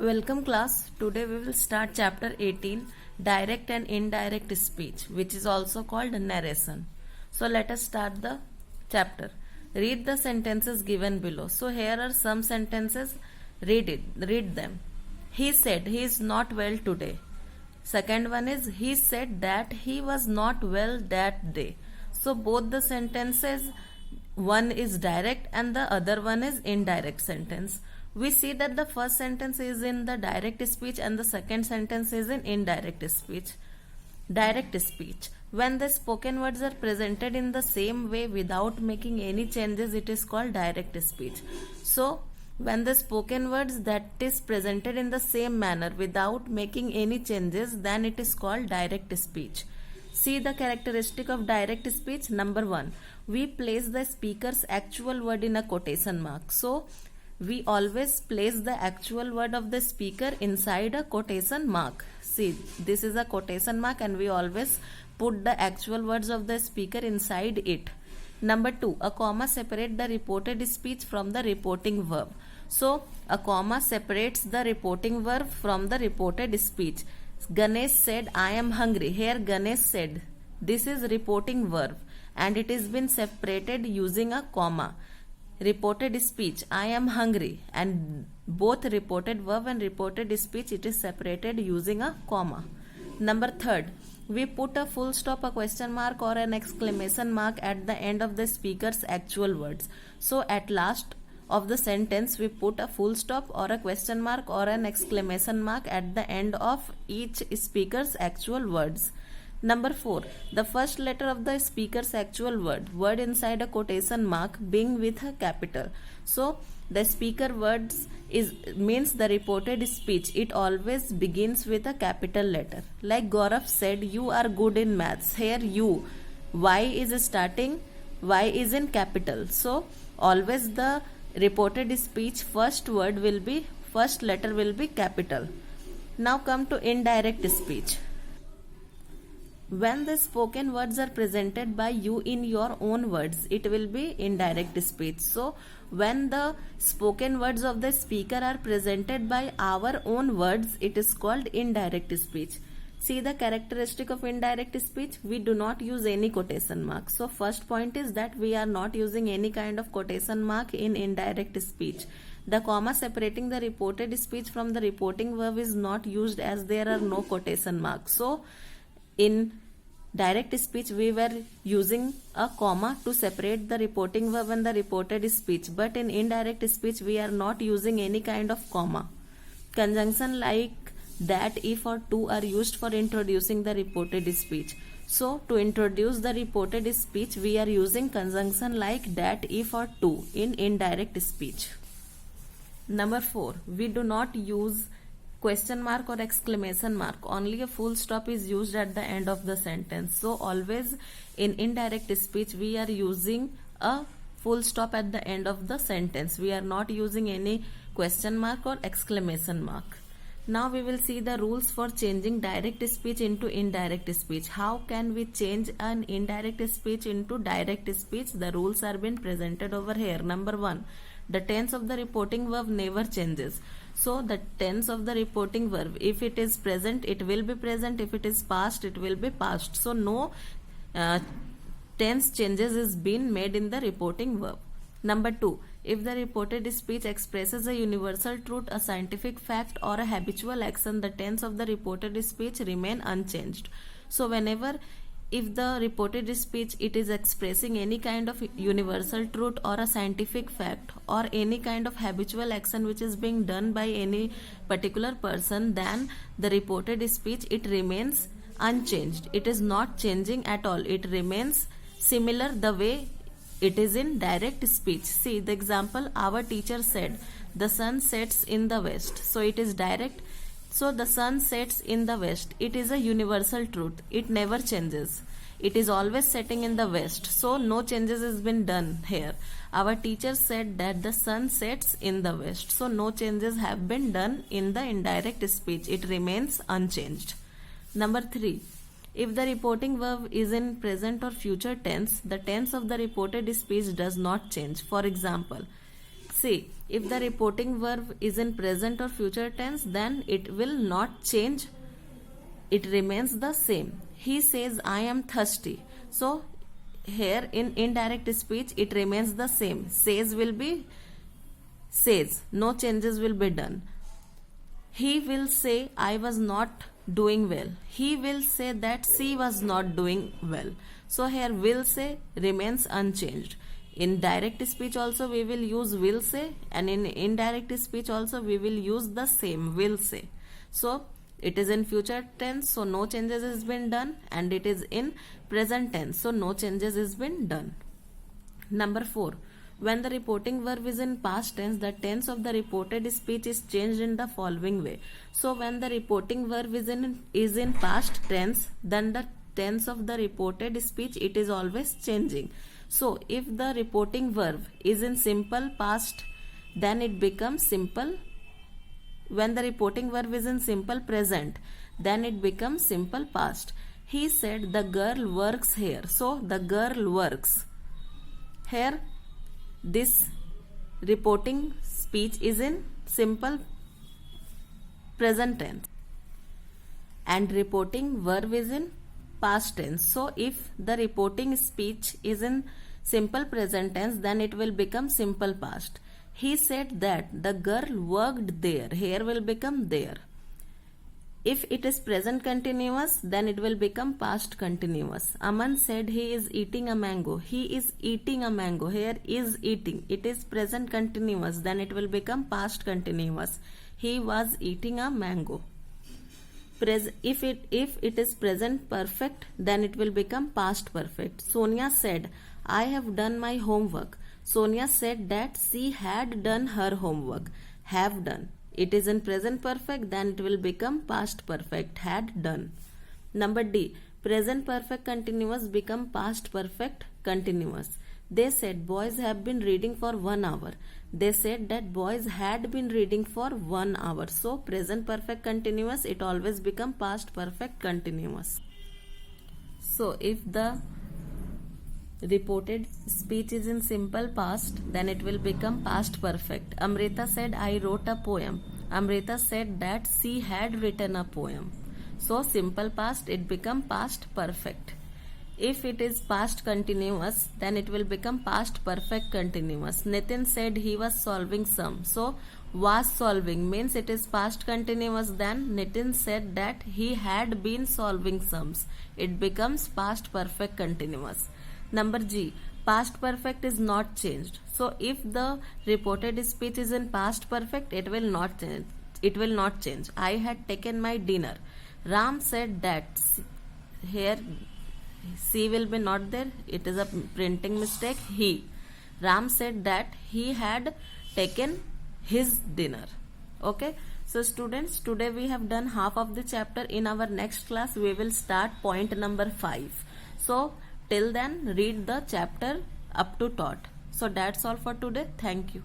Welcome class. Today we will start chapter 18, direct and indirect speech, which is also called narration. So let us start the chapter. Read the sentences given below. So here are some sentences. Read them. He said he is not well today. Second one is he said that he was not well that day. So both the sentences, one is direct and the other one is indirect sentence. We see that the first sentence is in the direct speech and the second sentence is in indirect speech. Direct speech. When the spoken words are presented in the same way without making any changes, it is called direct speech. So, when the spoken words that is presented in the same manner without making any changes, then it is called direct speech. See the characteristic of direct speech. Number 1, we place the speaker's actual word in a quotation mark. So, we always place the actual word of the speaker inside a quotation mark. See, this is a quotation mark and we always put the actual words of the speaker inside it. Number 2, a comma separates the reported speech from the reporting verb. So, a comma separates the reporting verb from the reported speech. Ganesh said, I am hungry. Here Ganesh said, this is reporting verb and it is been separated using a comma. Reported speech, I am hungry, and both reported verb and reported speech, it is separated using a comma. Number 3, we put a full stop, a question mark or an exclamation mark at the end of the speaker's actual words. So at last of the sentence, we put a full stop or a question mark or an exclamation mark at the end of each speaker's actual words. Number 4, the first letter of the speaker's actual word inside a quotation mark being with a capital. So, the speaker words means the reported speech. It always begins with a capital letter. Like Gaurav said, you are good in maths. Here you, Y is starting, Y is in capital. So, always the reported speech first letter will be capital. Now come to indirect speech. When the spoken words are presented by you in your own words, it will be indirect speech. So, when the spoken words of the speaker are presented by our own words, it is called indirect speech. See the characteristic of indirect speech. We do not use any quotation mark. So, first point is that we are not using any kind of quotation mark in indirect speech. The comma separating the reported speech from the reporting verb is not used as there are no quotation marks. So, in direct speech, we were using a comma to separate the reporting verb and the reported speech. But in indirect speech, we are not using any kind of comma. Conjunction like that, if or to are used for introducing the reported speech. So, to introduce the reported speech, we are using conjunction like that, if or to in indirect speech. Number 4, we do not use question mark or exclamation mark. Only a full stop is used at the end of the sentence. So always in indirect speech we are using a full stop at the end of the sentence. We are not using any question mark or exclamation mark. Now we will see the rules for changing direct speech into indirect speech. How can we change an indirect speech into direct speech? The rules are being presented over here. Number 1, the tense of the reporting verb never changes. So the tense of the reporting verb, if it is present, it will be present. If it is past, it will be past. So no tense changes is being made in the reporting verb. Number 2, if the reported speech expresses a universal truth, a scientific fact or a habitual action, the tense of the reported speech remain unchanged. So whenever if the reported speech it is expressing any kind of universal truth or a scientific fact or any kind of habitual action which is being done by any particular person, then the reported speech it remains unchanged. It is not changing at all. It remains similar the way it is in direct speech. See the example, our teacher said the sun sets in the west. So it is direct. So the sun sets in the west. It is a universal truth. It never changes. It is always setting in the west. So no changes has been done here. Our teacher said that the sun sets in the west. So no changes have been done in the indirect speech. It remains unchanged. Number 3, if the reporting verb is in present or future tense, the tense of the reported speech does not change. For example, see, If the reporting verb is in present or future tense, then it will not change. It remains the same. He says, I am thirsty. So here in indirect speech, it remains the same. Says will be says. No changes will be done. He will say, I was not doing well. He will say that she was not doing well. So here will say remains unchanged. In direct speech also we will use will say, and in indirect speech also we will use the same will say. So it is in future tense, so no changes has been done, and it is in present tense, so no changes has been done. Number 4. When the reporting verb is in past tense, the tense of the reported speech is changed in the following way. So when the reporting verb is in past tense, then the tense of the reported speech, it is always changing. So if the reporting verb is in simple past, then it becomes simple. When the reporting verb is in simple present, then it becomes simple past. He said the girl works here. So the girl works. Here this reporting speech is in simple present tense and reporting verb is in past tense. So if the reporting speech is in simple present tense, then it will become simple past. He said that the girl worked there. Here will become there. If it is present continuous, then it will become past continuous. Aman said he is eating a mango. He is eating a mango. Here is eating. It is present continuous, then it will become past continuous. He was eating a mango. If it is present perfect, then it will become past perfect. Sonia said, I have done my homework. Sonia said that she had done her homework. Have done. It is in present perfect, then it will become past perfect, had done. Number D. Present perfect continuous become past perfect continuous. They said boys have been reading for 1 hour. They said that boys had been reading for 1 hour. So present perfect continuous, it always become past perfect continuous. So if the reported speech is in simple past, then it will become past perfect. Amrita said, I wrote a poem. Amrita said that she had written a poem. So simple past, it become past perfect. If it is past continuous, then it will become past perfect continuous. Nitin said he was solving sum. So was solving means it is past continuous, then Nitin said that he had been solving sums. It becomes past perfect continuous. Number G. Past perfect is not changed. So if the reported speech is in past perfect, it will not change. It will not change. I had taken my dinner. Ram said that. Here C will be not there. It is a printing mistake. He. Ram said that he had taken his dinner. Okay. So students, today we have done half of the chapter. In our next class, we will start point number 5. So till then, read the chapter up to taught. So that's all for today. Thank you.